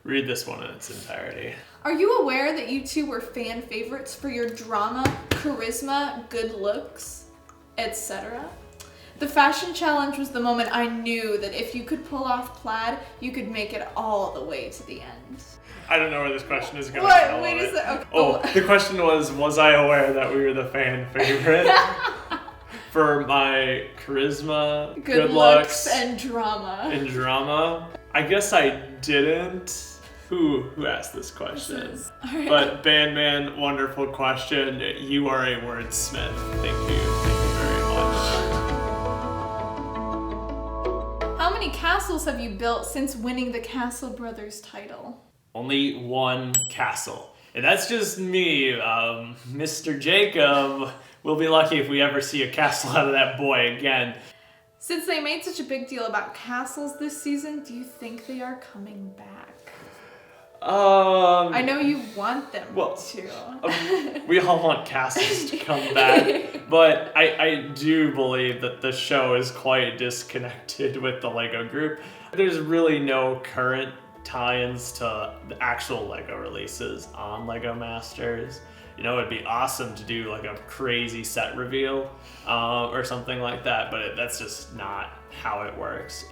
read this one in its entirety. Are you aware that you two were fan favorites for your drama, charisma, good looks, etc.? The fashion challenge was the moment I knew that if you could pull off plaid, you could make it all the way to the end. I don't know where this question is going. What? Wait a second. Okay. Oh, the question was I aware that we were the fan favorite for my charisma, good looks, and drama? I guess I didn't. Who asked this question? Right. But Bandman, wonderful question. You are a wordsmith. Thank you very much. How many castles have you built since winning the Castle Brothers title? Only one castle. And that's just me. Mr. Jacob will be lucky if we ever see a castle out of that boy again. Since they made such a big deal about castles this season, do you think they are coming back? I know you want them to. We all want castles to come back, but I do believe that the show is quite disconnected with the LEGO group. There's really no current tie-ins to the actual LEGO releases on LEGO Masters. You know, it'd be awesome to do like a crazy set reveal or something like that, but that's just not how it works.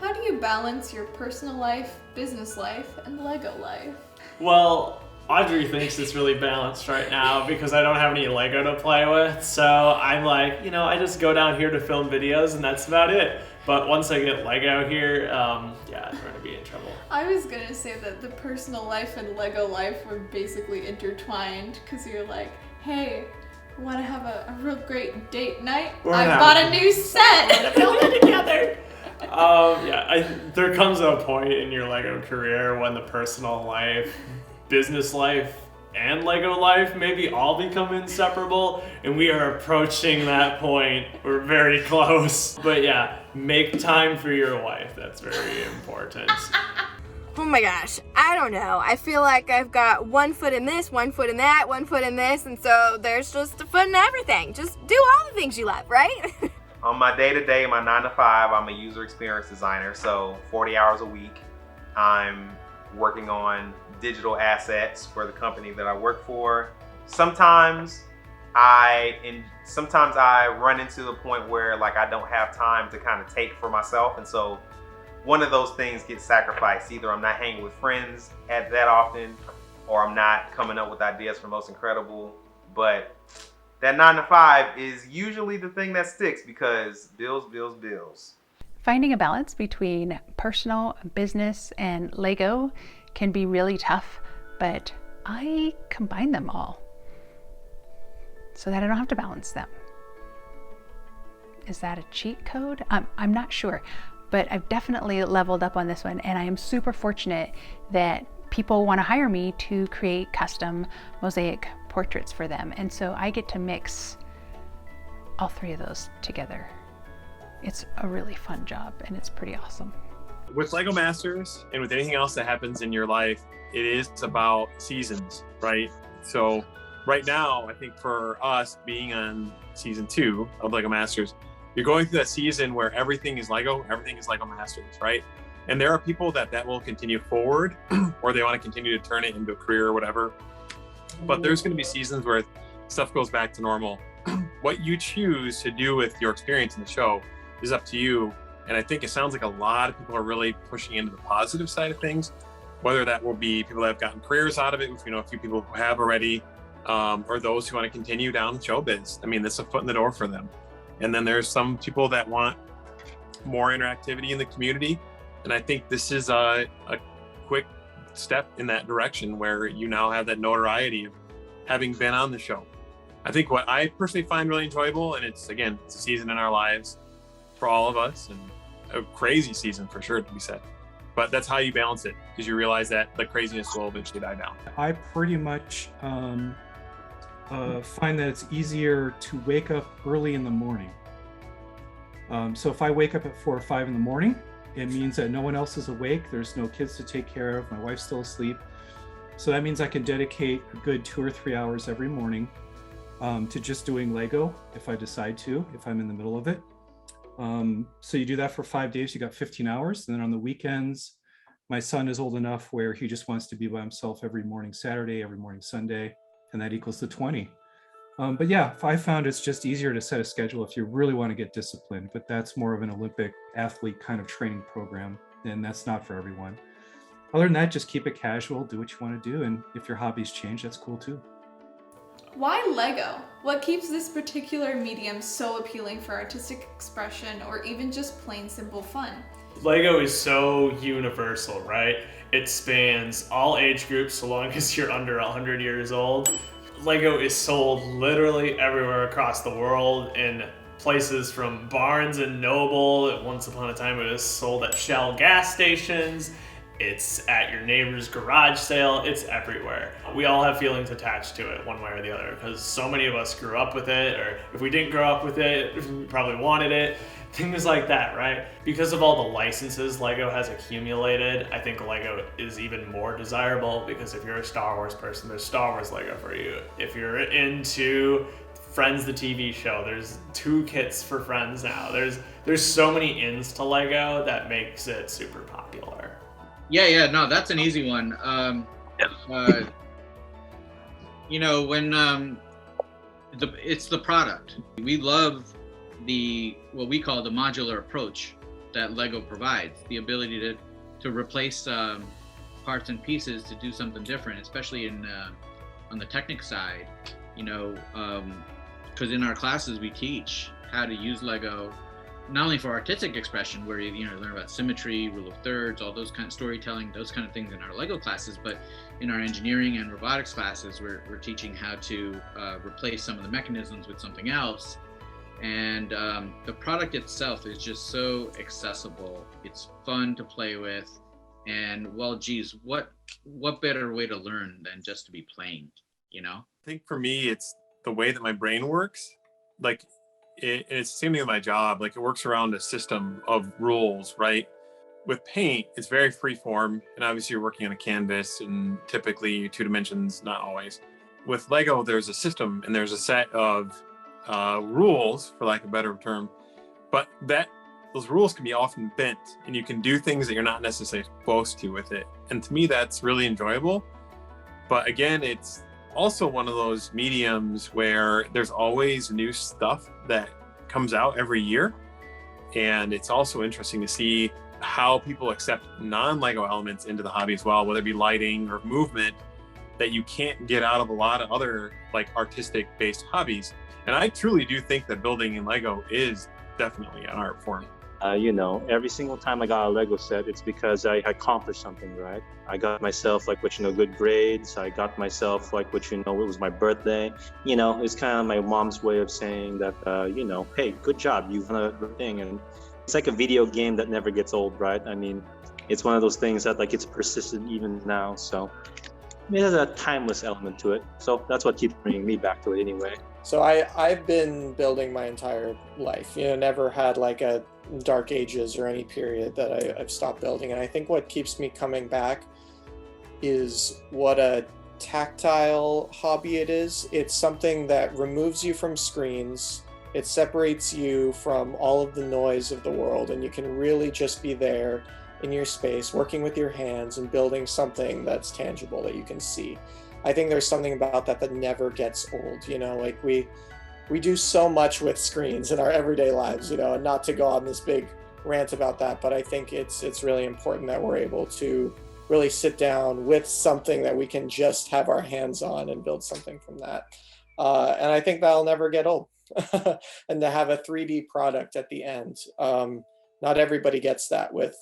How do you balance your personal life, business life, and LEGO life? Well, Audrey thinks it's really balanced right now because I don't have any LEGO to play with. So I'm like, I just go down here to film videos and that's about it. But once I get LEGO here, I'm going to be in trouble. I was going to say that the personal life and LEGO life were basically intertwined because you're like, hey, want to have a real great date night? I bought a new set. We're going to build it together. There comes a point in your LEGO career when the personal life, business life, and LEGO life maybe all become inseparable, and we are approaching that point. We're very close. But yeah, make time for your wife. That's very important. Oh my gosh, I don't know. I feel like I've got one foot in this, one foot in that, one foot in this, and so there's just a foot in everything. Just do all the things you love, right? On my day-to-day, my 9 to 5, I'm a user experience designer, so 40 hours a week. I'm working on digital assets for the company that I work for. Sometimes I run into the point where like I don't have time to kind of take for myself, and so one of those things gets sacrificed. Either I'm not hanging with friends that often, or I'm not coming up with ideas for Most Incredible, but that 9 to 5 is usually the thing that sticks because bills. Finding a balance between personal, business, and LEGO can be really tough, but I combine them all so that I don't have to balance them. Is that a cheat code? I'm not sure, but I've definitely leveled up on this one, and I am super fortunate that people want to hire me to create custom mosaic portraits for them, and so I get to mix all three of those together. It's a really fun job, and it's pretty awesome. With LEGO Masters and with anything else that happens in your life, it is about seasons, right? So right now, I think for us being on season 2 of LEGO Masters, you're going through that season where everything is LEGO Masters, right? And there are people that will continue forward or they want to continue to turn it into a career or whatever. But there's going to be seasons where stuff goes back to normal. What you choose to do with your experience in the show is up to you. And I think it sounds like a lot of people are really pushing into the positive side of things, whether that will be people that have gotten careers out of it, which we know a few people who have already, or those who want to continue down showbiz. I mean, this is a foot in the door for them. And then there's some people that want more interactivity in the community. And I think this is a quick step in that direction where you now have that notoriety of having been on the show. I think what I personally find really enjoyable, and it's a season in our lives for all of us, and a crazy season for sure to be said. But that's how you balance it, because you realize that the craziness will eventually die down. I pretty much find that it's easier to wake up early in the morning. So if I wake up at 4 or 5 in the morning, it means that no one else is awake. There's no kids to take care of. My wife's still asleep. So that means I can dedicate a good 2 or 3 hours every morning to just doing Lego if I decide to, if I'm in the middle of it. So you do that for 5 days, you got 15 hours. And then on the weekends, My son is old enough where he just wants to be by himself every morning Saturday, every morning Sunday, and that equals the 20. But yeah, I found it's just easier to set a schedule if you really want to get disciplined, but that's more of an Olympic athlete kind of training program, and that's not for everyone. Other than that, just keep it casual, do what you want to do, and if your hobbies change, that's cool too. Why Lego? What keeps this particular medium so appealing for artistic expression or even just plain simple fun? Lego is so universal, right? It spans all age groups so long as you're under 100 years old. Lego is sold literally everywhere across the world in places from Barnes and Noble. Once upon a time it was sold at Shell gas stations. It's at your neighbor's garage sale. It's everywhere. We all have feelings attached to it one way or the other because so many of us grew up with it, or if we didn't grow up with it, we probably wanted it. Things like that, right? Because of all the licenses Lego has accumulated, I think Lego is even more desirable because if you're a Star Wars person, there's Star Wars Lego for you. If you're into Friends the TV show, there's 2 kits for Friends now. There's so many ins to Lego that makes it super popular. Yeah, no, that's an easy one. You know, when it's the product. We love what we call the modular approach that Lego provides, the ability to replace parts and pieces to do something different, especially on the technical side. You know, because in our classes we teach how to use Lego not only for artistic expression, where you learn about symmetry, rule of thirds, all those kind of storytelling, those kind of things in our Lego classes, but in our engineering and robotics classes, we're teaching how to replace some of the mechanisms with something else. And the product itself is just so accessible. It's fun to play with, and well, geez, what better way to learn than just to be playing, you know? I think for me, it's the way that my brain works. Like, it's the same thing with my job. Like, it works around a system of rules, right? With paint, it's very free form, and obviously you're working on a canvas, and typically 2 dimensions, not always. With Lego, there's a system, and there's a set of rules, for lack of a better term, but those rules can be often bent, and you can do things that you're not necessarily supposed to with it. And to me, that's really enjoyable. But again, it's also one of those mediums where there's always new stuff that comes out every year. And it's also interesting to see how people accept non-Lego elements into the hobby as well, whether it be lighting or movement, that you can't get out of a lot of other like artistic based hobbies. And I truly do think that building in Lego is definitely an art form. Every single time I got a Lego set, it's because I accomplished something, right? I got myself good grades. I got myself it was my birthday. It's kind of my mom's way of saying that, hey, good job, you've done a good thing. And it's like a video game that never gets old, right? I mean, it's one of those things that it's persistent even now. So it has a timeless element to it. So that's what keeps bringing me back to it anyway. So I've been building my entire life, never had like a dark ages or any period that I've stopped building. And I think what keeps me coming back is what a tactile hobby it is. It's something that removes you from screens. It separates you from all of the noise of the world, and you can really just be there in your space, working with your hands and building something that's tangible that you can see. I think there's something about that never gets old. We do so much with screens in our everyday lives, and not to go on this big rant about that, but I think it's really important that we're able to really sit down with something that we can just have our hands on and build something from that. And I think that'll never get old. And to have a 3D product at the end, not everybody gets that with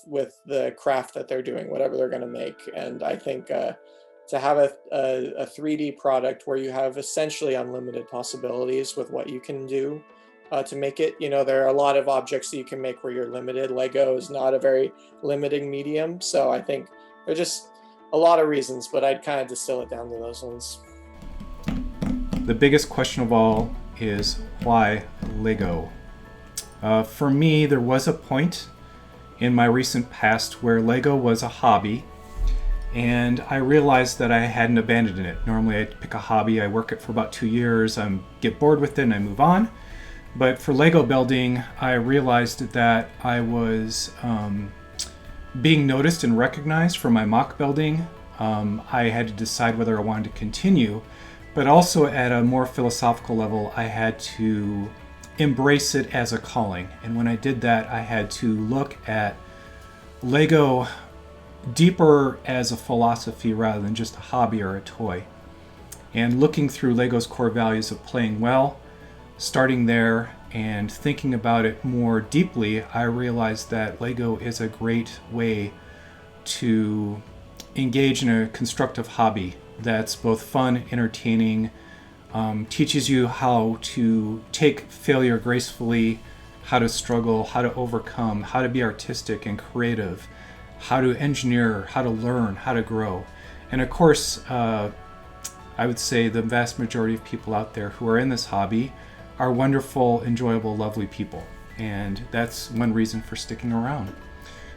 the craft that they're doing, whatever they're going to make. And I think to have a 3D product where you have essentially unlimited possibilities with what you can do to make it, there are a lot of objects that you can make where you're limited. Lego is not a very limiting medium. So I think there's just a lot of reasons, but I'd kind of distill it down to those ones. The biggest question of all is why Lego? For me, there was a point in my recent past where Lego was a hobby, and I realized that I hadn't abandoned it. Normally I'd pick a hobby, I work it for about 2 years, I get bored with it and I move on. But for Lego building, I realized that I was being noticed and recognized for my mock building, I had to decide whether I wanted to continue, but also at a more philosophical level, I had to embrace it as a calling. And when I did that, I had to look at Lego deeper as a philosophy rather than just a hobby or a toy. And looking through Lego's core values of playing well, starting there and thinking about it more deeply, I realized that Lego is a great way to engage in a constructive hobby that's both fun, entertaining, teaches you how to take failure gracefully, how to struggle, how to overcome, how to be artistic and creative, how to engineer, how to learn, how to grow. And of course, I would say the vast majority of people out there who are in this hobby are wonderful, enjoyable, lovely people. And that's one reason for sticking around.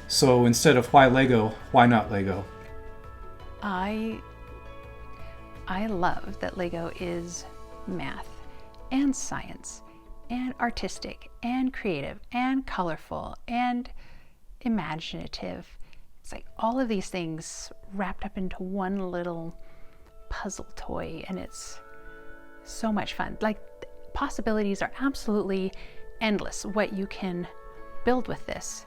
So instead of why Lego, why not Lego? I love that Lego is math and science and artistic and creative and colorful and imaginative. It's like all of these things wrapped up into one little puzzle toy, and it's so much fun. Like, possibilities are absolutely endless what you can build with this.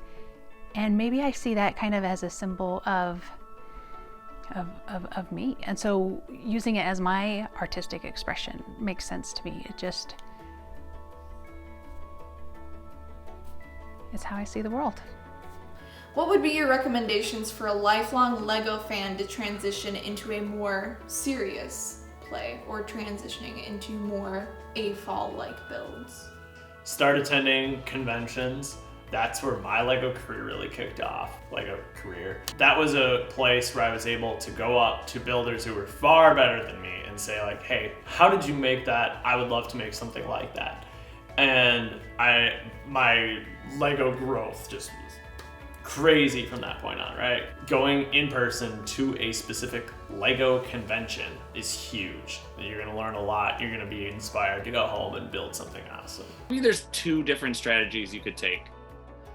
And maybe I see that kind of as a symbol of me. And so using it as my artistic expression makes sense to me. It's how I see the world. What would be your recommendations for a lifelong Lego fan to transition into a more serious play or transitioning into more AFOL-like builds? Start attending conventions. That's where my Lego career really kicked off. Lego career. That was a place where I was able to go up to builders who were far better than me and say like, hey, how did you make that? I would love to make something like that. And my Lego growth just was crazy from that point on, right? Going in person to a specific Lego convention is huge. You're gonna learn a lot. You're gonna be inspired to go home and build something awesome. Maybe there's two different strategies you could take.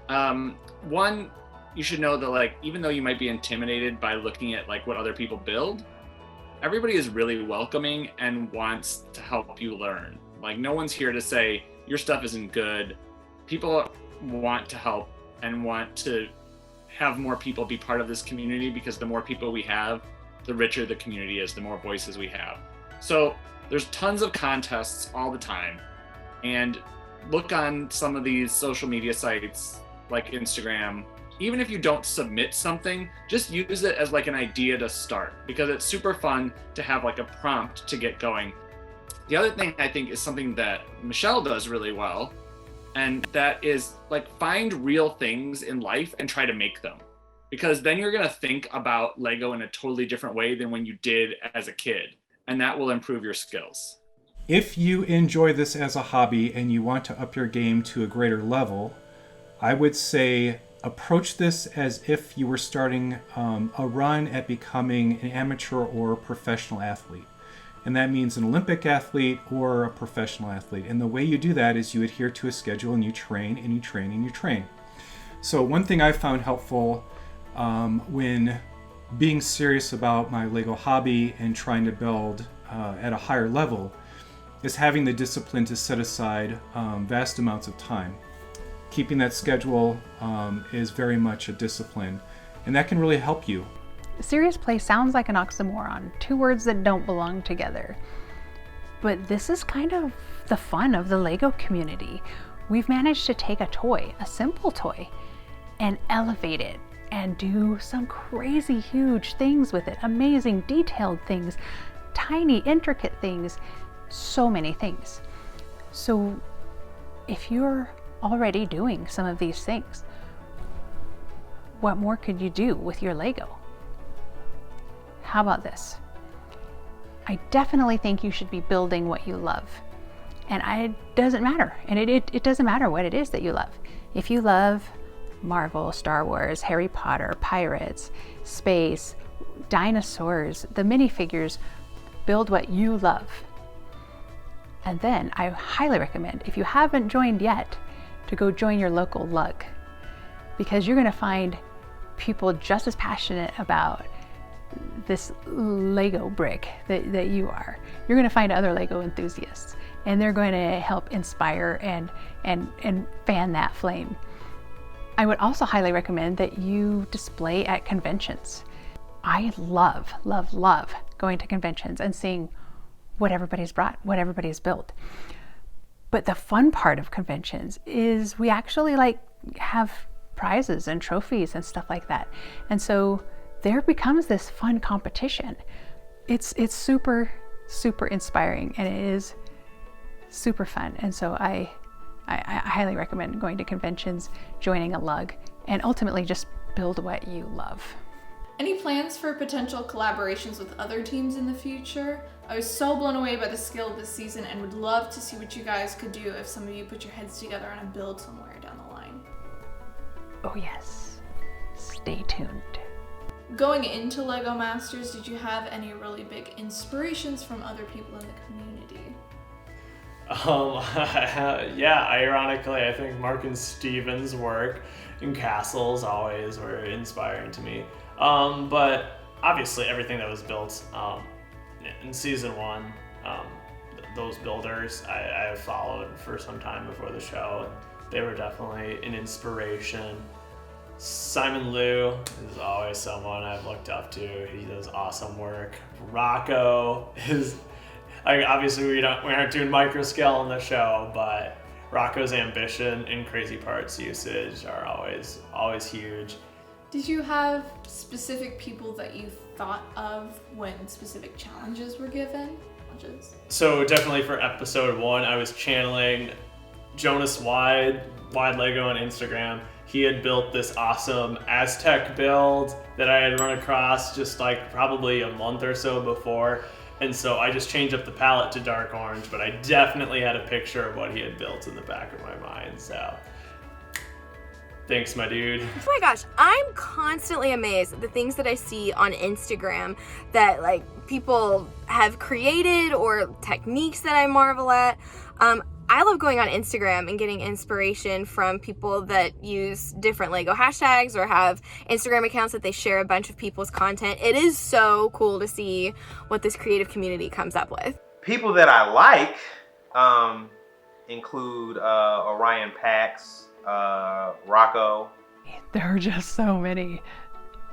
One, you should know that like, even though you might be intimidated by looking at like what other people build, everybody is really welcoming and wants to help you learn. Like, no one's here to say your stuff isn't good. People want to help and want to have more people be part of this community, because the more people we have, the richer the community is, the more voices we have. So there's tons of contests all the time, and look on some of these social media sites like Instagram. Even if you don't submit something, just use it as like an idea to start, because it's super fun to have like a prompt to get going. The other thing I think is something that Michelle does really well, and that is like find real things in life and try to make them, because then you're gonna think about Lego in a totally different way than when you did as a kid, and that will improve your skills. If you enjoy this as a hobby and you want to up your game to a greater level, I would say approach this as if you were starting a run at becoming an amateur or professional athlete. And that means an Olympic athlete or a professional athlete. And the way you do that is you adhere to a schedule and you train and you train and you train. So one thing I found helpful when being serious about my Lego hobby and trying to build at a higher level is having the discipline to set aside vast amounts of time. Keeping that schedule is very much a discipline, and that can really help you. Serious play sounds like an oxymoron, two words that don't belong together. But this is kind of the fun of the Lego community. We've managed to take a toy, a simple toy, and elevate it and do some crazy huge things with it. Amazing detailed things, tiny intricate things, so many things. So if you're already doing some of these things, what more could you do with your Lego? How about this? I definitely think you should be building what you love. And it doesn't matter. And it doesn't matter what it is that you love. If you love Marvel, Star Wars, Harry Potter, pirates, space, dinosaurs, the minifigures, build what you love. And then I highly recommend, if you haven't joined yet, to go join your local lug, because you're going to find people just as passionate about this Lego brick that you are. You're going to find other Lego enthusiasts, and they're going to help inspire and fan that flame. I would also highly recommend that you display at conventions. I love going to conventions and seeing what everybody's brought, what everybody's built. But the fun part of conventions is we actually have prizes and trophies and stuff like that. And so there becomes this fun competition. It's super inspiring, and it is super fun. And so I highly recommend going to conventions, joining a lug, and ultimately just build what you love. Any plans for potential collaborations with other teams in the future? I was so blown away by the skill of this season and would love to see what you guys could do if some of you put your heads together on a build somewhere down the line. Oh yes, stay tuned. Going into LEGO Masters, did you have any really big inspirations from other people in the community? Yeah, ironically, I think Mark and Steven's work in castles always were inspiring to me. But obviously everything that was built in season 1, those builders I have followed for some time before the show. They were definitely an inspiration. Simon Liu is always someone I've looked up to. He does awesome work. Rocco is, obviously we aren't doing micro scale on the show, but Rocco's ambition and crazy parts usage are always huge. Did you have specific people that you thought of when specific challenges were given? So definitely for episode 1, I was channeling Jonas Wide Lego on Instagram. He had built this awesome Aztec build that I had run across just probably a month or so before. And so I just changed up the palette to dark orange, but I definitely had a picture of what he had built in the back of my mind. So thanks, my dude. Oh my gosh, I'm constantly amazed at the things that I see on Instagram that people have created, or techniques that I marvel at. I love going on Instagram and getting inspiration from people that use different Lego hashtags or have Instagram accounts that they share a bunch of people's content. It is so cool to see what this creative community comes up with. People that I like include Orion Pax, Rocco. There are just so many.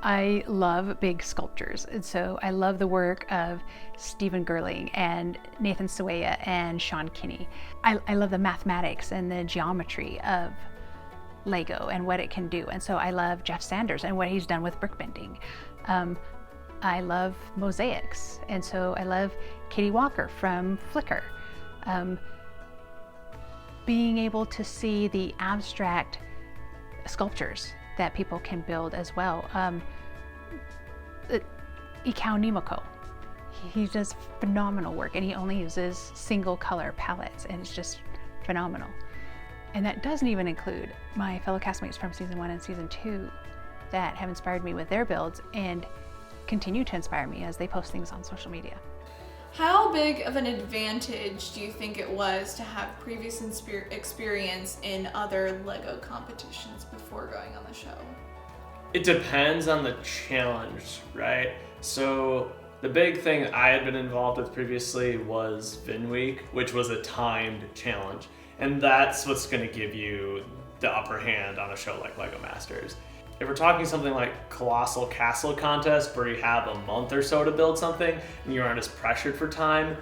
I love big sculptures, and so I love the work of Stephen Gerling and Nathan Sawaya and Sean Kinney. I love the mathematics and the geometry of Lego and what it can do, and so I love Jeff Sanders and what he's done with brick bending. I love mosaics, and so I love Katie Walker from Flickr. Being able to see the abstract sculptures that people can build as well. Ikao Nimoko, he does phenomenal work, and he only uses single color palettes, and it's just phenomenal. And that doesn't even include my fellow castmates from season 1 and season 2 that have inspired me with their builds and continue to inspire me as they post things on social media. How big of an advantage do you think it was to have previous experience in other LEGO competitions before going on the show? It depends on the challenge, right? So the big thing I had been involved with previously was Vin Week, which was a timed challenge. And that's what's going to give you the upper hand on a show like LEGO Masters. If we're talking something like Colossal Castle Contest, where you have a month or so to build something and you aren't as pressured for time,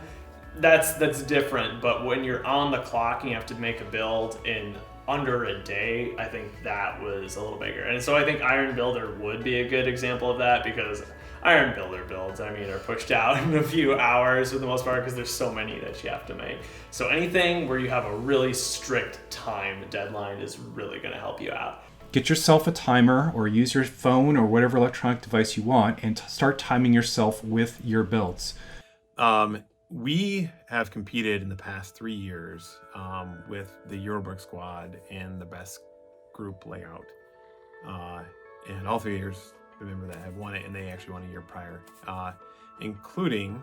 that's different. But when you're on the clock and you have to make a build in under a day, I think that was a little bigger. And so I think Iron Builder would be a good example of that, because Iron Builder builds, are pushed out in a few hours for the most part, because there's so many that you have to make. So anything where you have a really strict time deadline is really going to help you out. Get yourself a timer, or use your phone or whatever electronic device you want, and start timing yourself with your builds. We have competed in the past 3 years with the Eurobrick squad in the best group layout. And all 3 years, remember that, have won it, and they actually won a year prior, including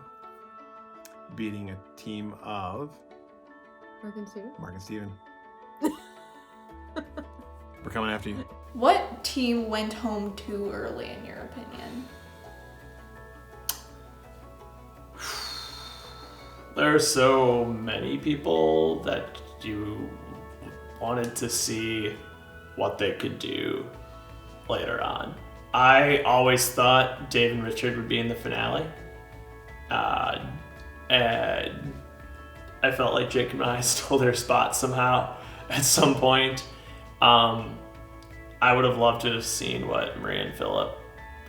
beating a team of Mark and Steven. Mark and Steven. We're coming after you. What team went home too early, in your opinion? There are so many people that you wanted to see what they could do later on. I always thought Dave and Richard would be in the finale. And I felt like Jake and I stole their spot somehow at some point. I would have loved to have seen what Maria and Philip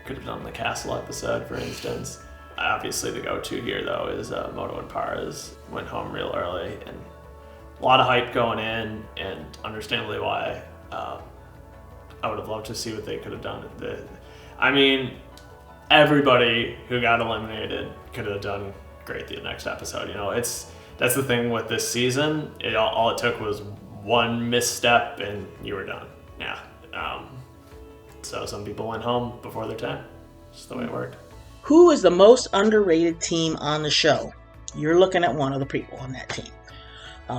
could have done in the castle episode, for instance. Obviously the go-to here though is Moto and Paras went home real early, and a lot of hype going in, and understandably why. I would have loved to see what they could have done. I mean, everybody who got eliminated could have done great the next episode. You know, that's the thing with this season. All it took was one misstep and you were done. Yeah. So some people went home before their time. Just the way it worked. Who is the most underrated team on the show? You're looking at one of the people on that team.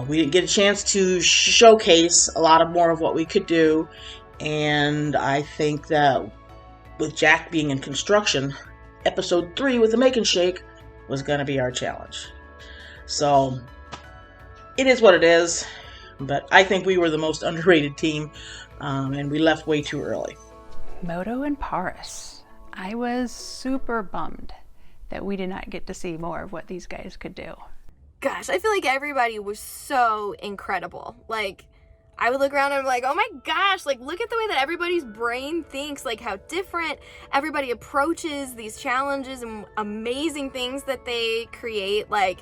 We didn't get a chance to showcase a lot more of what we could do, and I think that with Jack being in construction, episode 3 with the Make and Shake was going to be our challenge. So it is what it is, but I think we were the most underrated team, and we left way too early. Moto and Paras. I was super bummed that we did not get to see more of what these guys could do. Gosh, I feel like everybody was so incredible. Like, I would look around and I'm like, oh my gosh, like, look at the way that everybody's brain thinks, like how different everybody approaches these challenges and amazing things that they create. Like,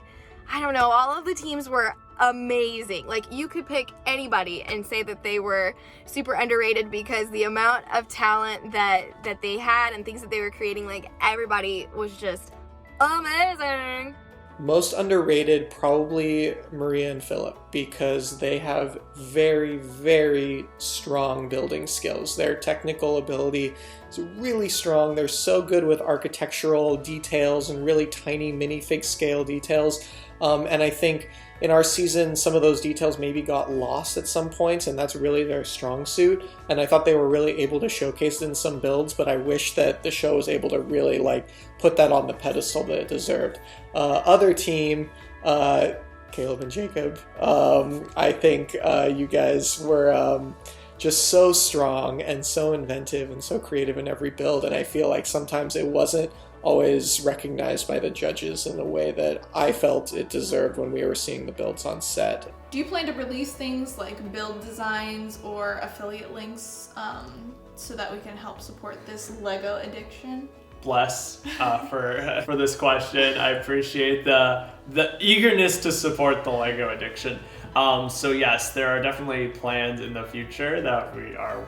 I don't know, all of the teams were amazing. Like, you could pick anybody and say that they were super underrated because the amount of talent that they had and things that they were creating, like, everybody was just amazing. Most underrated, probably Maria and Philip, because they have very, very strong building skills. Their technical ability is really strong. They're so good with architectural details and really tiny minifig scale details. And I think in our season, some of those details maybe got lost at some points, and that's really their strong suit. And I thought they were really able to showcase it in some builds, but I wish that the show was able to really put that on the pedestal that it deserved. Other team, Caleb and Jacob, I think you guys were just so strong and so inventive and so creative in every build, and I feel like sometimes it wasn't always recognized by the judges in the way that I felt it deserved when we were seeing the builds on set. Do you plan to release things like build designs or affiliate links so that we can help support this Lego addiction? Bless for this question. I appreciate the eagerness to support the Lego addiction. So yes, there are definitely plans in the future that we are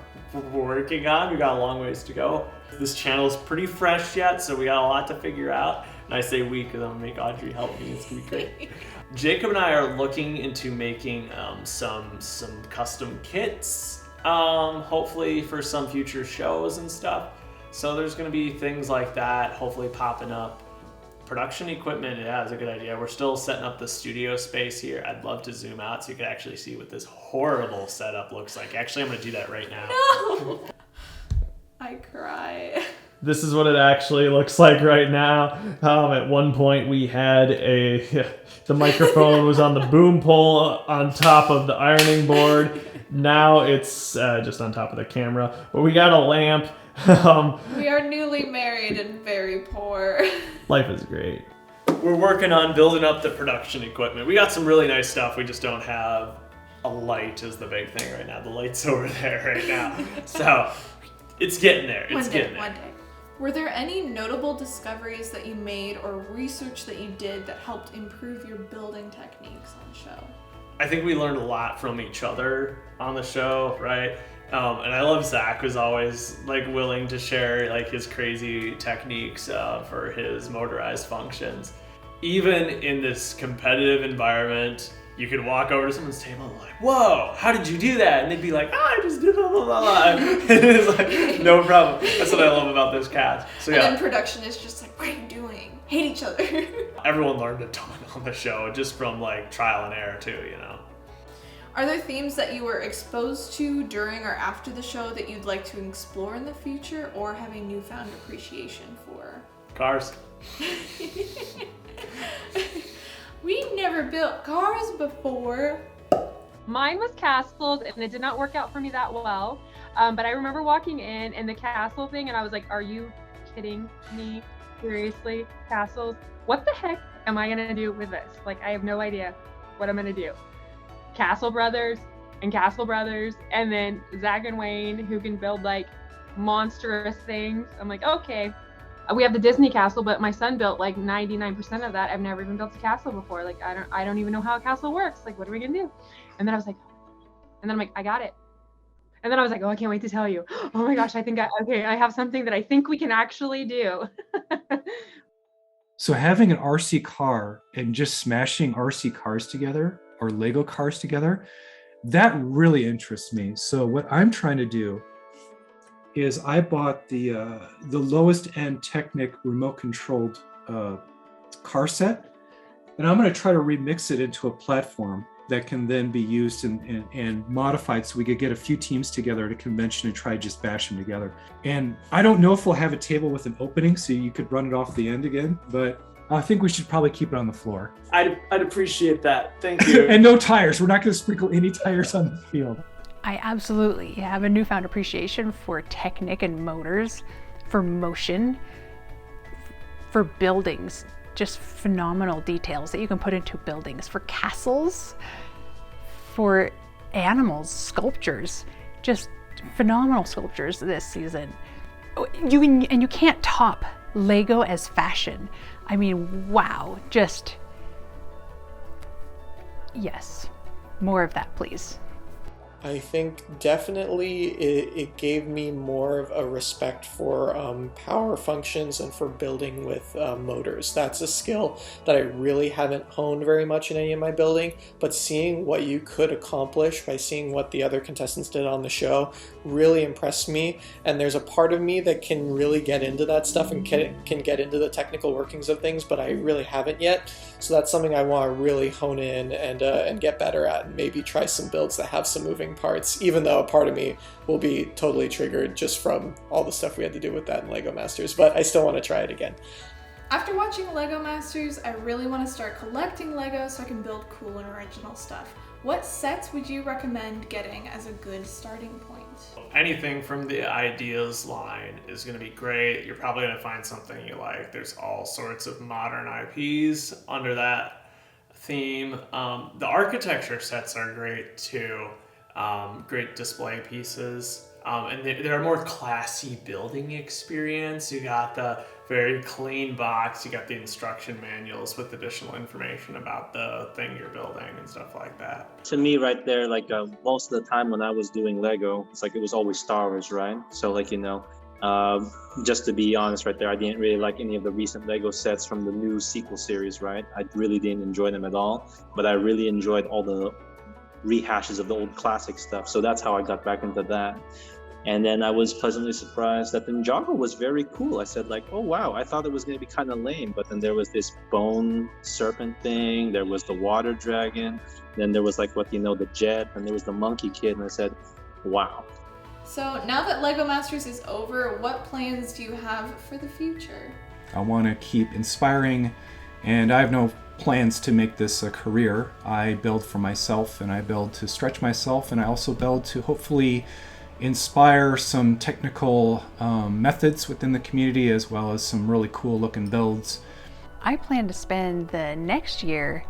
working on. We got a long ways to go. This channel is pretty fresh yet, so we got a lot to figure out. And I say we because I'm gonna make Audrey help me. It's gonna be great. Jacob and I are looking into making some custom kits, hopefully for some future shows and stuff. So there's gonna be things like that, hopefully popping up. Production equipment, yeah, is a good idea. We're still setting up the studio space here. I'd love to zoom out so you could actually see what this horrible setup looks like. Actually, I'm gonna do that right now. No! I cry. This is what it actually looks like right now. At one point we had the microphone was on the boom pole on top of the ironing board. Now it's just on top of the camera. But we got a lamp. We are newly married and very poor. Life is great. We're working on building up the production equipment. We got some really nice stuff. We just don't have a light is the big thing right now. The light's over there right now. So it's getting there. It's getting there. One day. Were there any notable discoveries that you made or research that you did that helped improve your building techniques on the show? I think we learned a lot from each other on the show, right? And I love Zach was always willing to share his crazy techniques for his motorized functions. Even in this competitive environment, you could walk over to someone's table and whoa, how did you do that? And they'd be like, I just did blah, blah, blah. And it's no problem. That's what I love about this cast. So yeah. And then production is just what are you doing? Hate each other. Everyone learned a ton on the show just from trial and error too, you know. Are there themes that you were exposed to during or after the show that you'd like to explore in the future or have a newfound appreciation for? Cars. We never built cars before. Mine was castles, and it did not work out for me that well. But I remember walking in and the castle thing, and I was like, are you kidding me? Seriously? Castles? What the heck am I gonna do with this? Like, I have no idea what I'm gonna do. Castle Brothers, and then Zach and Wayne, who can build like monstrous things. I'm like, okay. We have the Disney castle, but my son built like 99% of that. I've never even built a castle before. Like, I don't even know how a castle works. Like, what are we gonna do? And then I was like, and then I'm like, I got it. And then I was like, oh, I can't wait to tell you. Oh my gosh, I have something that I think we can actually do. So having an RC car and just smashing RC cars together or Lego cars together, that really interests me. So what I'm trying to do is I bought the lowest end Technic remote controlled car set, and I'm going to try to remix it into a platform that can then be used and modified so we could get a few teams together at a convention and try to just bash them together. And I don't know if we'll have a table with an opening so you could run it off the end again, but I think we should probably keep it on the floor. I'd appreciate that. Thank you. And no tires. We're not going to sprinkle any tires on the field. I absolutely have a newfound appreciation for Technic and motors, for motion, for buildings, just phenomenal details that you can put into buildings, for castles, for animals, sculptures, just phenomenal sculptures this season. You can't top Lego as fashion. I mean, wow, just, yes, more of that, please. I think definitely it gave me more of a respect for power functions and for building with motors. That's a skill that I really haven't honed very much in any of my building, but seeing what you could accomplish by seeing what the other contestants did on the show really impressed me. And there's a part of me that can really get into that stuff and can get into the technical workings of things, but I really haven't yet. So that's something I want to really hone in and get better at, and maybe try some builds that have some moving parts, even though a part of me will be totally triggered just from all the stuff we had to do with that in LEGO Masters, but I still want to try it again. After watching LEGO Masters, I really want to start collecting LEGO so I can build cool and original stuff. What sets would you recommend getting as a good starting point? Anything from the ideas line is going to be great. You're probably going to find something you like. There's all sorts of modern IPs under that theme. The architecture sets are great too. Great display pieces. And they're a more classy building experience. You got the very clean box, you got the instruction manuals with additional information about the thing you're building and stuff like that. To me right there, like most of the time when I was doing Lego, it's like it was always Star Wars, right? So like, you know, just to be honest right there, I didn't really like any of the recent Lego sets from the new sequel series, right? I really didn't enjoy them at all, but I really enjoyed all the rehashes of the old classic stuff. So that's how I got back into that. And then I was pleasantly surprised that the Ninjago was very cool. I said like, oh wow, I thought it was going to be kind of lame, but then there was this bone serpent thing, there was the water dragon, then there was like the jet, and there was the monkey kid, and I said, wow. So now that LEGO Masters is over, what plans do you have for the future? I want to keep inspiring, and I have no plans to make this a career. I build for myself, and I build to stretch myself, and I also build to hopefully inspire some technical methods within the community, as well as some really cool looking builds. I plan to spend the next year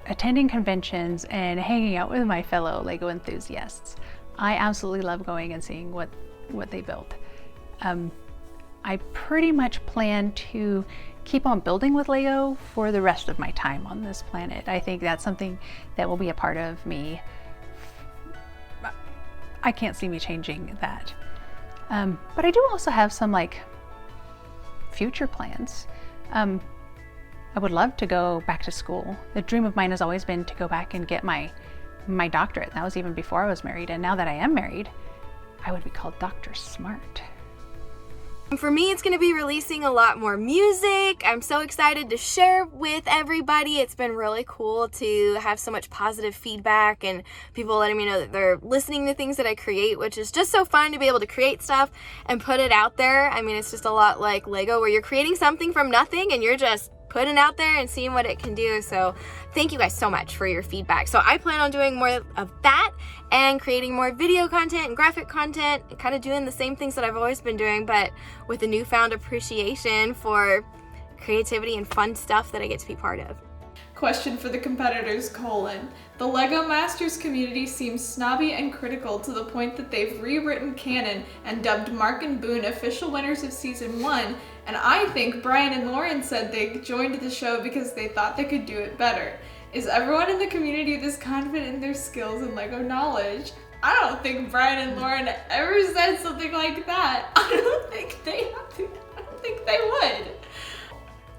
attending conventions and hanging out with my fellow Lego enthusiasts. I absolutely love going and seeing what they build. I pretty much plan to keep on building with Lego for the rest of my time on this planet. I think that's something that will be a part of me. I can't see me changing that. But I do also have some like future plans. I would love to go back to school. The dream of mine has always been to go back and get my doctorate. That was even before I was married. And now that I am married, I would be called Dr. Smart. For me, it's going to be releasing a lot more music. I'm so excited to share with everybody. It's been really cool to have so much positive feedback and people letting me know that they're listening to things that I create, which is just so fun to be able to create stuff and put it out there. I mean, it's just a lot like Lego where you're creating something from nothing and you're just putting it out there and seeing what it can do. So thank you guys so much for your feedback. So I plan on doing more of that and creating more video content and graphic content and kind of doing the same things that I've always been doing, but with a newfound appreciation for creativity and fun stuff that I get to be part of. Question for the competitors, : the LEGO Masters community seems snobby and critical to the point that they've rewritten canon and dubbed Mark and Boone official winners of season 1, and I think Brian and Lauren said they joined the show because they thought they could do it better. Is everyone in the community this confident in their skills and LEGO knowledge? I don't think Brian and Lauren ever said something like that. I don't think they would.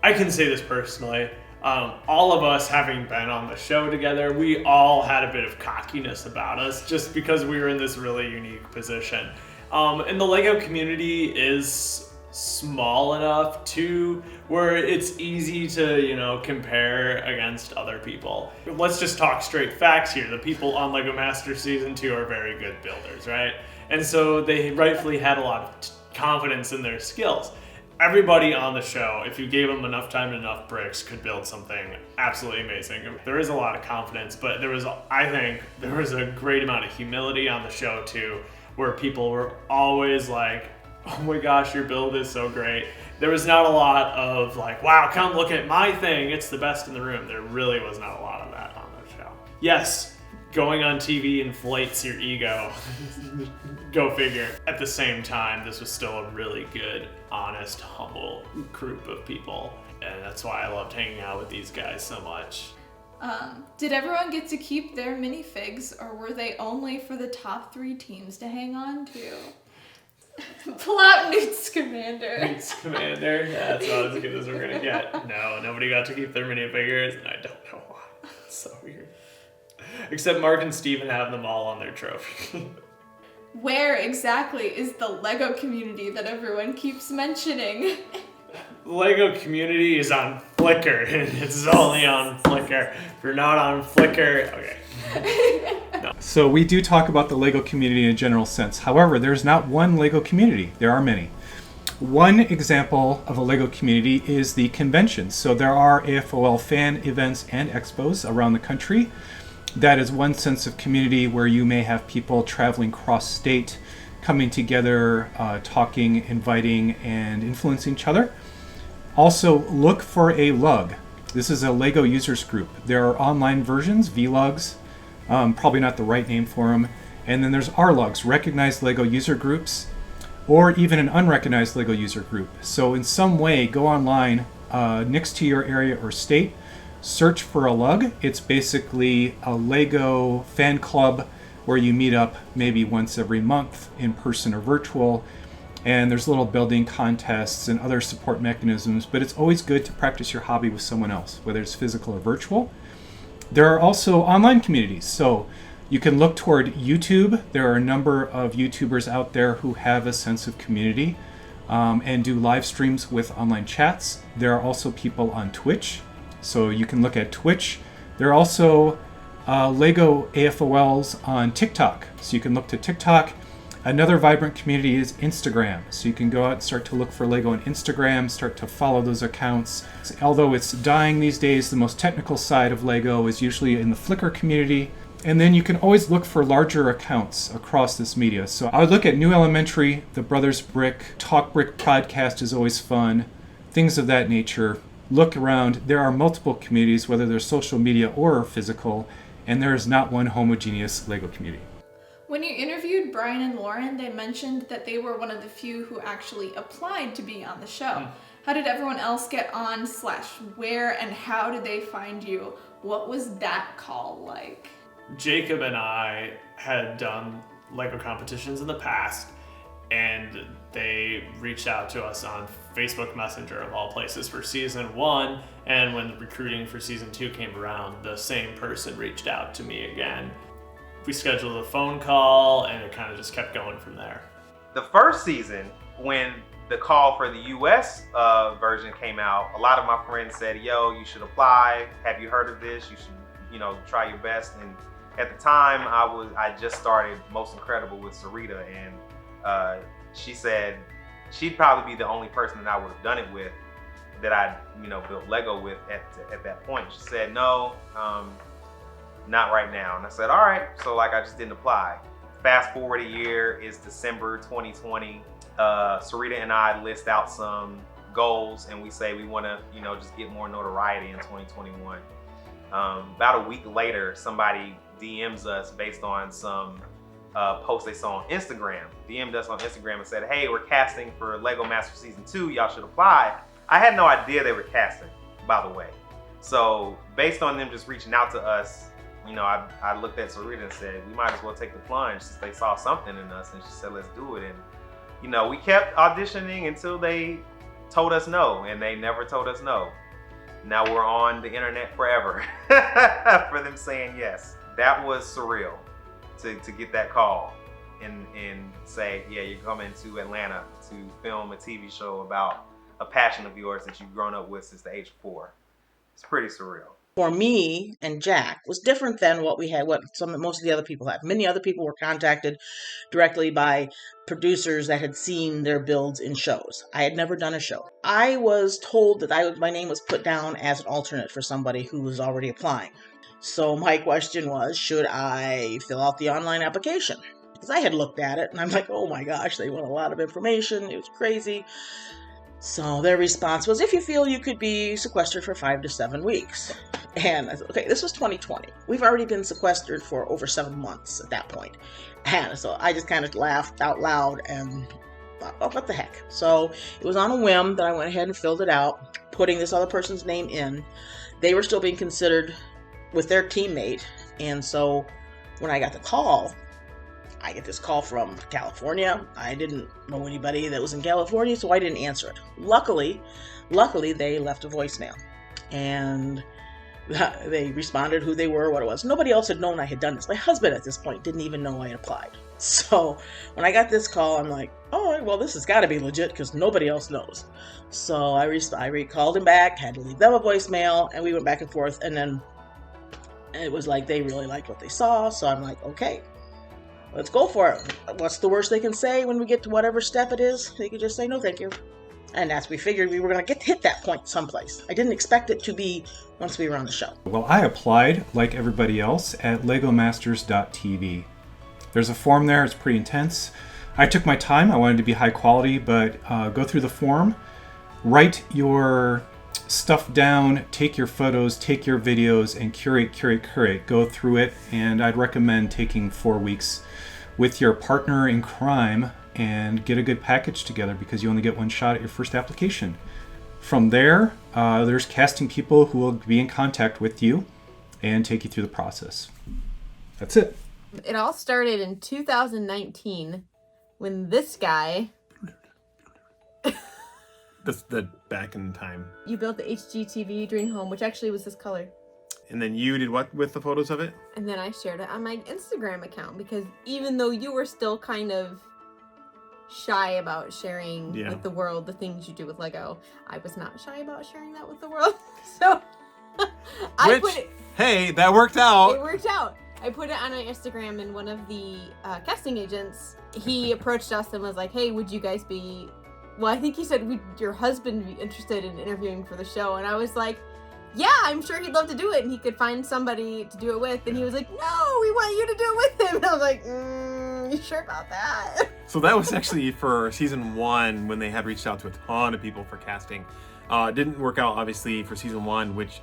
I can say this personally. All of us having been on the show together, we all had a bit of cockiness about us just because we were in this really unique position. And the LEGO community is small enough to where it's easy to, compare against other people. Let's just talk straight facts here. The people on LEGO Masters Season 2 are very good builders, right? And so they rightfully had a lot of confidence in their skills. Everybody on the show, if you gave them enough time and enough bricks, could build something absolutely amazing. There is a lot of confidence, but I think there was a great amount of humility on the show too, where people were always like, oh my gosh, your build is so great. There was not a lot of like, wow, come look at my thing, it's the best in the room. There really was not a lot of that on the show. Yes, going on TV inflates your ego. Go figure. At the same time, this was still a really good, honest, humble group of people. And that's why I loved hanging out with these guys so much. Did everyone get to keep their minifigs, or were they only for the top 3 teams to hang on to? Pull out Newt's Commander. Newt's Commander? That's about as good as we're gonna get. No, nobody got to keep their minifigures, and I don't know why. It's so weird. Except Mark and Steven have them all on their trophy. Where exactly is the LEGO community that everyone keeps mentioning? The LEGO community is on Flickr, and it's only on Flickr. If you're not on Flickr, okay. No. So we do talk about the LEGO community in a general sense. However, there's not one LEGO community. There are many. One example of a LEGO community is the conventions. So there are AFOL fan events and expos around the country. That is one sense of community where you may have people traveling cross-state, coming together, talking, inviting, and influencing each other. Also, look for a LUG. This is a LEGO users group. There are online versions, VLUGs, probably not the right name for them. And then there's RLUGs, recognized LEGO user groups, or even an unrecognized LEGO user group. So in some way, go online next to your area or state, search for a LUG. It's basically a LEGO fan club where you meet up maybe once every month in person or virtual. And there's little building contests and other support mechanisms, but it's always good to practice your hobby with someone else, whether it's physical or virtual. There are also online communities. So you can look toward YouTube. There are a number of YouTubers out there who have a sense of community and do live streams with online chats. There are also people on Twitch. So you can look at Twitch. There are also LEGO AFOLs on TikTok. So you can look to TikTok. Another vibrant community is Instagram. So you can go out and start to look for LEGO on Instagram, start to follow those accounts. Although it's dying these days, the most technical side of LEGO is usually in the Flickr community. And then you can always look for larger accounts across this media. So I would look at New Elementary, the Brothers Brick, Talk Brick podcast is always fun, things of that nature. Look around. There are multiple communities, whether they're social media or physical, and there is not one homogeneous LEGO community. When you interviewed Brian and Lauren, they mentioned that they were one of the few who actually applied to be on the show. How did everyone else get on / where and how did they find you? What was that call like? Jacob and I had done LEGO competitions in the past, and they reached out to us on Facebook Messenger of all places for season 1, and when the recruiting for season 2 came around, the same person reached out to me again. We scheduled a phone call, and it kind of just kept going from there. The first season, when the call for the US version came out, a lot of my friends said, yo, you should apply. Have you heard of this? You should, try your best. And at the time, I just started Most Incredible with Sarita, and she said she'd probably be the only person that I would have done it with, that I, built Lego with at that point. She said, no, not right now. And I said, all right. So I just didn't apply. Fast forward a year, it's December 2020. Sarita and I list out some goals, and we say we want to, just get more notoriety in 2021. About a week later, somebody DMs us based on some post they saw on Instagram. DM'd us on Instagram and said, hey, we're casting for Lego Masters Season 2. Y'all should apply. I had no idea they were casting, by the way. So based on them just reaching out to us, I looked at Sarita and said, we might as well take the plunge since they saw something in us. And she said, let's do it. And, we kept auditioning until they told us no, and they never told us no. Now we're on the internet forever for them saying yes. That was surreal to get that call and say, yeah, you're coming to Atlanta to film a TV show about a passion of yours that you've grown up with since the age of 4. It's pretty surreal. For me and Jack was different than what most of the other people had. Many other people were contacted directly by producers that had seen their builds in shows. I had never done a show. I was told that my name was put down as an alternate for somebody who was already applying. So my question was, should I fill out the online application? Because I had looked at it and I'm like, oh my gosh, they want a lot of information. It was crazy. So their response was, if you feel you could be sequestered for 5 to 7 weeks. And I thought, okay, this was 2020. We've already been sequestered for over 7 months at that point. And so I just kind of laughed out loud and thought, oh, what the heck? So it was on a whim that I went ahead and filled it out, putting this other person's name in. They were still being considered with their teammate. And so when I got the call, I get this call from California. I didn't know anybody that was in California, so I didn't answer it. Luckily, they left a voicemail. And they responded who they were, what it was. Nobody else had known I had done this. My husband at this point didn't even know I had applied. So when I got this call, I'm like, oh, well, this has got to be legit because nobody else knows. So I called him back, had to leave them a voicemail, and we went back and forth. And then it was like they really liked what they saw. So I'm like, okay, let's go for it. What's the worst they can say when we get to whatever step it is? They could just say, no, thank you. And as we figured, we were going to hit that point someplace. I didn't expect it to be once we were on the show. Well, I applied, like everybody else, at legomasters.tv. There's a form there. It's pretty intense. I took my time. I wanted to be high quality, but go through the form, write your stuff down, take your photos, take your videos, and curate. Go through it, and I'd recommend taking 4 weeks with your partner in crime and get a good package together because you only get one shot at your first application. From there, there's casting people who will be in contact with you and take you through the process. That's it. It all started in 2019 when this guy... That's the back in time. You built the HGTV Dream Home, which actually was this color. And then you did what with the photos of it? And then I shared it on my Instagram account because even though you were still kind of shy about sharing with the world the things you do with Lego, I was not shy about sharing that with the world. So hey, that worked out. It worked out. I put it on my Instagram, and one of the casting agents, he approached us and was like, hey, would you guys be... Well, I think he said, would your husband be interested in interviewing for the show? And I was like, yeah, I'm sure he'd love to do it. And he could find somebody to do it with. And he was like, no, we want you to do it with him. And I was like, you sure about that? So that was actually for season 1 when they had reached out to a ton of people for casting. It didn't work out, obviously, for season 1, which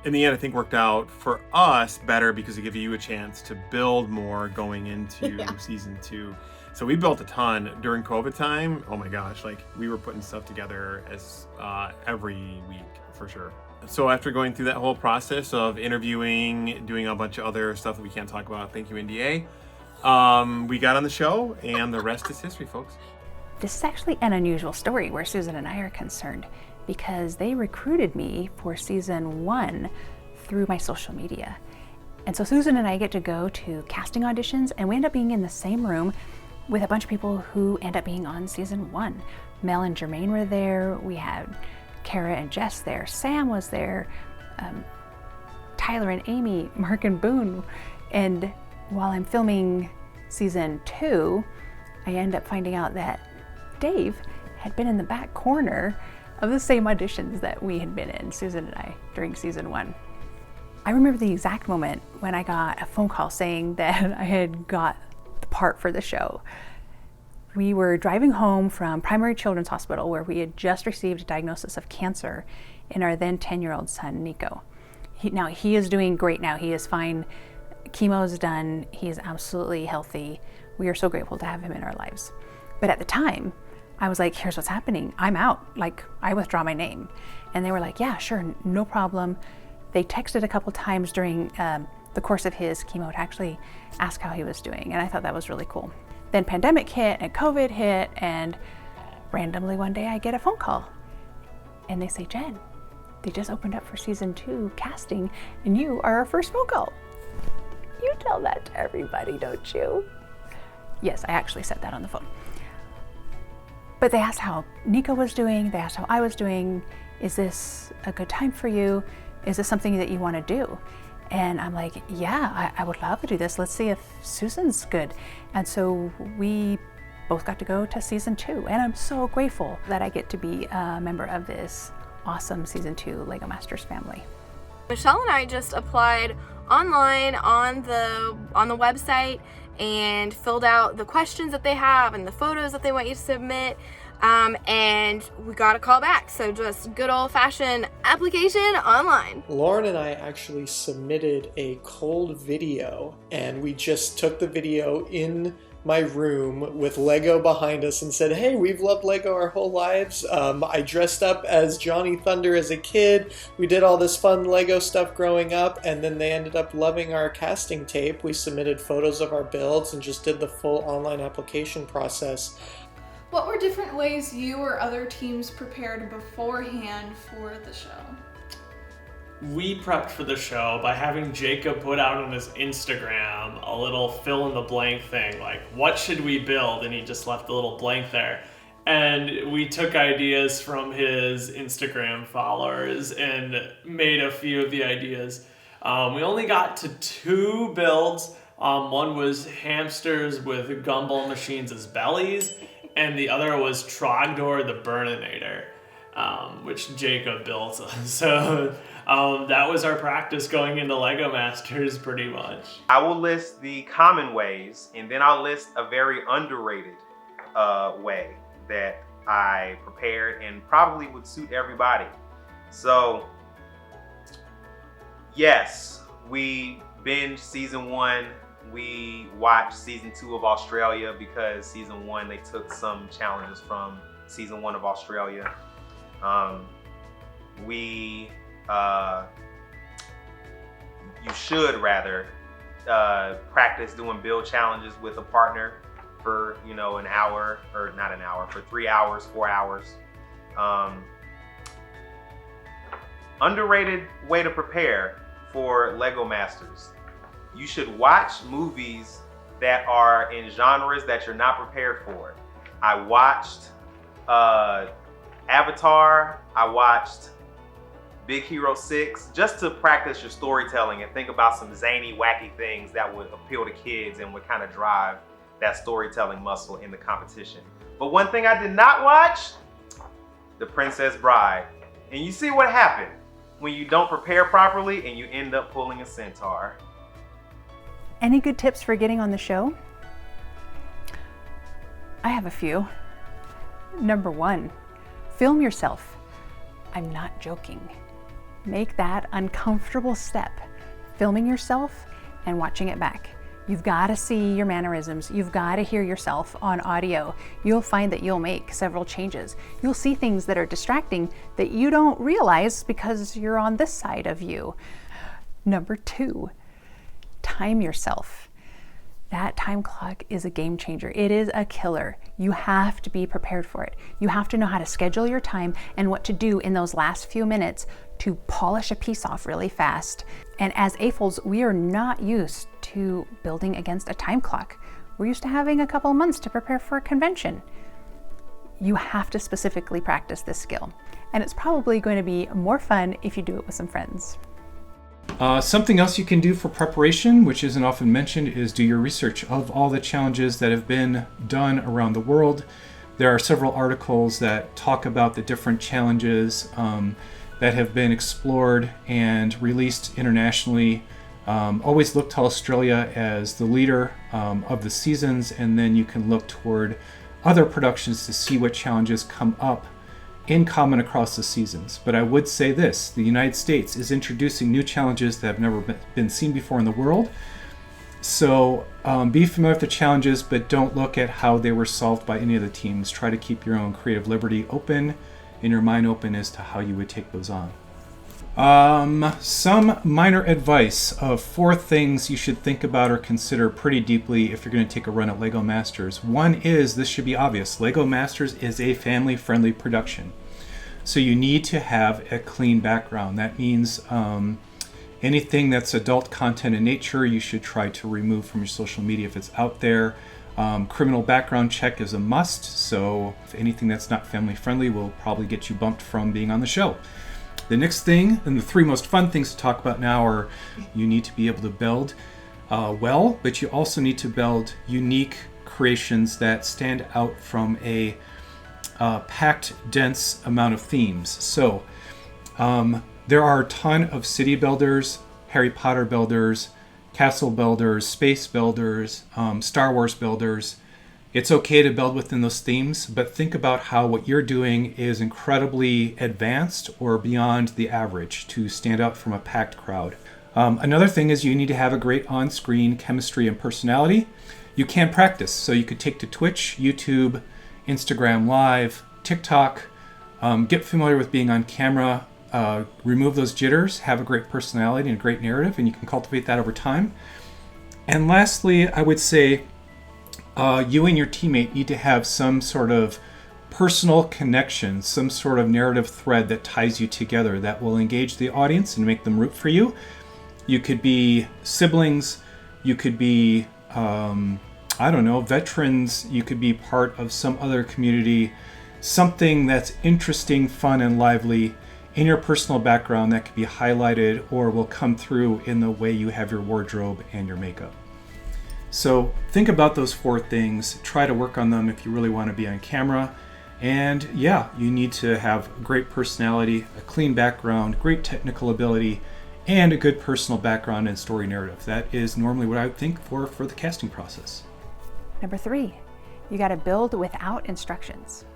in the end, I think worked out for us better because it gave you a chance to build more going into season 2. So we built a ton during COVID time. Oh my gosh, like we were putting stuff together as every week for sure. So after going through that whole process of interviewing, doing a bunch of other stuff that we can't talk about, thank you NDA, we got on the show and the rest is history, folks. This is actually an unusual story where Susan and I are concerned because they recruited me for season 1 through my social media. And so Susan and I get to go to casting auditions and we end up being in the same room with a bunch of people who end up being on season 1. Mel and Jermaine were there. We had Kara and Jess there. Sam was there. Tyler and Amy, Mark and Boone. And while I'm filming season 2, I end up finding out that Dave had been in the back corner of the same auditions that we had been in, Susan and I, during season 1. I remember the exact moment when I got a phone call saying that I had got the part for the show. We were driving home from Primary Children's Hospital, where we had just received a diagnosis of cancer in our then 10-year-old son, Nico. He is doing great now. He is fine. Chemo is done. He is absolutely healthy. We are so grateful to have him in our lives. But at the time, I was like, here's what's happening. I'm out. Like, I withdraw my name. And they were like, yeah, sure, no problem. They texted a couple times during the course of his chemo to actually ask how he was doing. And I thought that was really cool. Then pandemic hit and COVID hit, and randomly one day I get a phone call. And they say, Jen, they just opened up for season 2 casting, and you are our first phone call. You tell that to everybody, don't you? Yes, I actually said that on the phone. But they asked how Nico was doing. They asked how I was doing. Is this a good time for you? Is this something that you want to do? And I'm like, yeah, I would love to do this. Let's see if Susan's good. And so we both got to go to season 2. And I'm so grateful that I get to be a member of this awesome season 2 Lego Masters family. Michelle and I just applied online on the website and filled out the questions that they have and the photos that they want you to submit, and we got a call back. So just good old-fashioned application online. Lauren and I actually submitted a cold video, and we just took the video in my room with Lego behind us and said, hey, we've loved Lego our whole lives. I dressed up as Johnny Thunder as a kid. We did all this fun Lego stuff growing up, and then they ended up loving our casting tape. We submitted photos of our builds and just did the full online application process. What were different ways you or other teams prepared beforehand for the show? We prepped for the show by having Jacob put out on his Instagram a little fill in the blank thing, like, what should we build? And he just left a little blank there. And we took ideas from his Instagram followers and made a few of the ideas. We only got to 2 builds. One was hamsters with gumball machines as bellies, and the other was Trogdor the Burninator, which Jacob built. So that was our practice going into Lego Masters pretty much. I will list the common ways, and then I'll list a very underrated way that I prepared and probably would suit everybody. So yes, we binged season 1. We watched season 2 of Australia because season 1 they took some challenges from season 1 of Australia. You should rather practice doing build challenges with a partner for an hour, or not an hour, for 3 hours, 4 hours. Underrated way to prepare for Lego Masters. You should watch movies that are in genres that you're not prepared for. I watched Avatar. I watched Big Hero 6 just to practice your storytelling and think about some zany, wacky things that would appeal to kids and would kind of drive that storytelling muscle in the competition. But one thing I did not watch, The Princess Bride. And you see what happened when you don't prepare properly and you end up pulling a centaur. Any good tips for getting on the show? I have a few. Number 1, film yourself. I'm not joking. Make that uncomfortable step, filming yourself and watching it back. You've got to see your mannerisms. You've got to hear yourself on audio. You'll find that you'll make several changes. You'll see things that are distracting that you don't realize because you're on this side of you. Number 2, time yourself. That time clock is a game changer. It is a killer. You have to be prepared for it. You have to know how to schedule your time and what to do in those last few minutes to polish a piece off really fast. And as AFOLs, we are not used to building against a time clock. We're used to having a couple of months to prepare for a convention. You have to specifically practice this skill. And it's probably going to be more fun if you do it with some friends. Something else you can do for preparation, which isn't often mentioned, is do your research of all the challenges that have been done around the world. There are several articles that talk about the different challenges that have been explored and released internationally. Always look to Australia as the leader of the seasons, and then you can look toward other productions to see what challenges come up in common across the seasons. But I would say this, the United States is introducing new challenges that have never been seen before in the world. So be familiar with the challenges, but don't look at how they were solved by any of the teams. Try to keep your own creative liberty open and your mind open as to how you would take those on. Some minor advice of 4 things you should think about or consider pretty deeply if you're going to take a run at LEGO Masters. One is, this should be obvious, LEGO Masters is a family-friendly production. So you need to have a clean background. That means anything that's adult content in nature, you should try to remove from your social media if it's out there. Criminal background check is a must, so if anything that's not family-friendly will probably get you bumped from being on the show. The next thing, and the 3 most fun things to talk about now, are you need to be able to build well, but you also need to build unique creations that stand out from a packed, dense amount of themes. So there are a ton of city builders, Harry Potter builders, castle builders, space builders, Star Wars builders. It's okay to build within those themes, but think about how what you're doing is incredibly advanced or beyond the average to stand out from a packed crowd. Another thing is you need to have a great on-screen chemistry and personality. You can practice, so you could take to Twitch, YouTube, Instagram Live, TikTok, get familiar with being on camera, remove those jitters, have a great personality and a great narrative, and you can cultivate that over time. And lastly, I would say you and your teammate need to have some sort of personal connection, some sort of narrative thread that ties you together that will engage the audience and make them root for you. You could be siblings, you could be, veterans, you could be part of some other community, something that's interesting, fun, and lively in your personal background that could be highlighted or will come through in the way you have your wardrobe and your makeup. So think about those 4 things, try to work on them if you really want to be on camera. And yeah, you need to have a great personality, a clean background, great technical ability, and a good personal background and story narrative. That is normally what I would think for the casting process. Number 3, you got to build without instructions.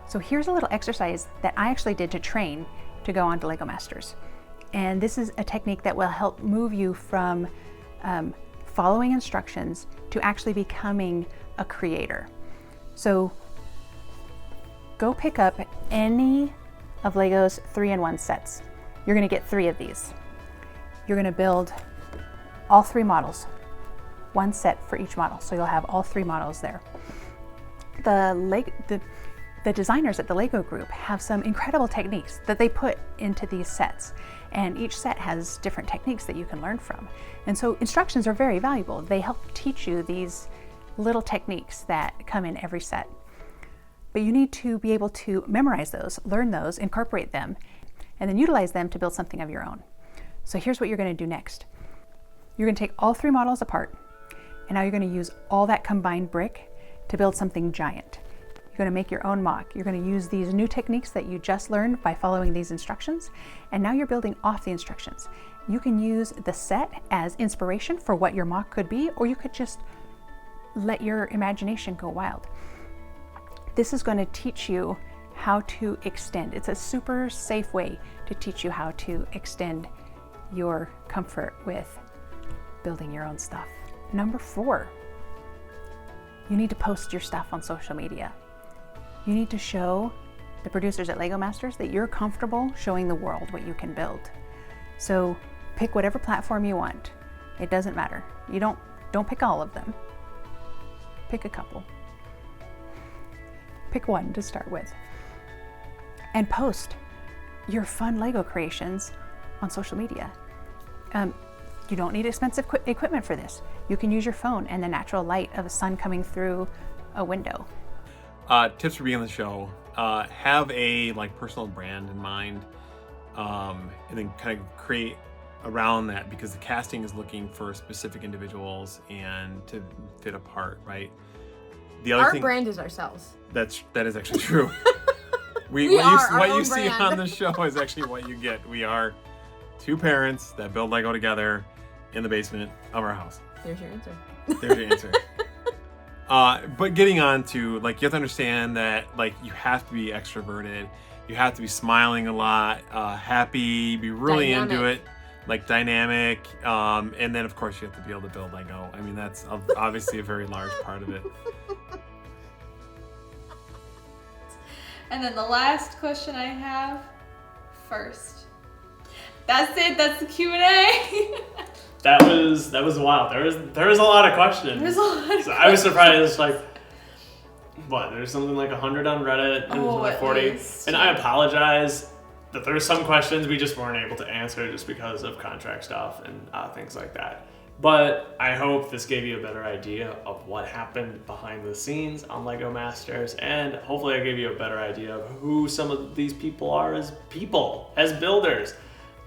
So here's a little exercise that I actually did to train to go on to LEGO Masters. And this is a technique that will help move you from following instructions to actually becoming a creator. So go pick up any of LEGO's 3-in-1 sets. You're going to get 3 of these. You're going to build all 3 models, 1 set for each model. So you'll have all 3 models there. The designers at the LEGO Group have some incredible techniques that they put into these sets. And each set has different techniques that you can learn from. And so instructions are very valuable. They help teach you these little techniques that come in every set. But you need to be able to memorize those, learn those, incorporate them, and then utilize them to build something of your own. So here's what you're going to do next. You're going to take all 3 models apart, and now you're going to use all that combined brick to build something giant. You're going to make your own MOC. You're going to use these new techniques that you just learned by following these instructions, and now you're building off the instructions. You can use the set as inspiration for what your MOC could be, or you could just let your imagination go wild. This is going to teach you how to extend. It's a super safe way to teach you how to extend your comfort with building your own stuff. Number 4, you need to post your stuff on social media. You need to show the producers at LEGO Masters that you're comfortable showing the world what you can build. So pick whatever platform you want. It doesn't matter. You don't pick all of them. Pick a couple. Pick 1 to start with. And post your fun LEGO creations on social media. You don't need expensive equipment for this. You can use your phone and the natural light of the sun coming through a window. Tips for being on the show: have a personal brand in mind, and then kind of create around that, because the casting is looking for specific individuals and to fit a part, right? The other Our thing, brand is ourselves. that is actually true. We what are our what you own see brand. on the show is actually what you get. We are two parents that build Lego together in the basement of our house. There's your answer. There's your answer. But getting on to, you have to understand that, you have to be extroverted. You have to be smiling a lot, happy, be really into it, dynamic. And then, of course, you have to be able to build Lego. I mean, that's obviously a very large part of it. And then the last question I have first. That's it. That's the Q&A. That was wild. There was a lot of questions. There's a lot of so I was surprised. There's something like 100 on Reddit, and at 40. least. And I apologize that there's some questions we just weren't able to answer just because of contract stuff and things like that. But I hope this gave you a better idea of what happened behind the scenes on Lego Masters, and hopefully I gave you a better idea of who some of these people are as builders.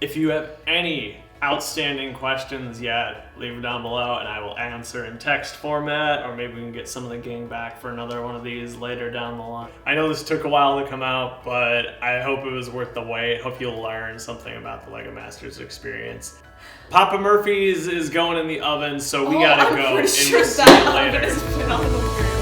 If you have any outstanding questions yet, leave them down below and I will answer in text format, or maybe we can get some of the gang back for another one of these later down the line. I know this took a while to come out, but I hope it was worth the wait. Hope you'll learn something about the Lego Masters experience. Papa Murphy's is going in the oven, so we gotta go, and we'll see you later.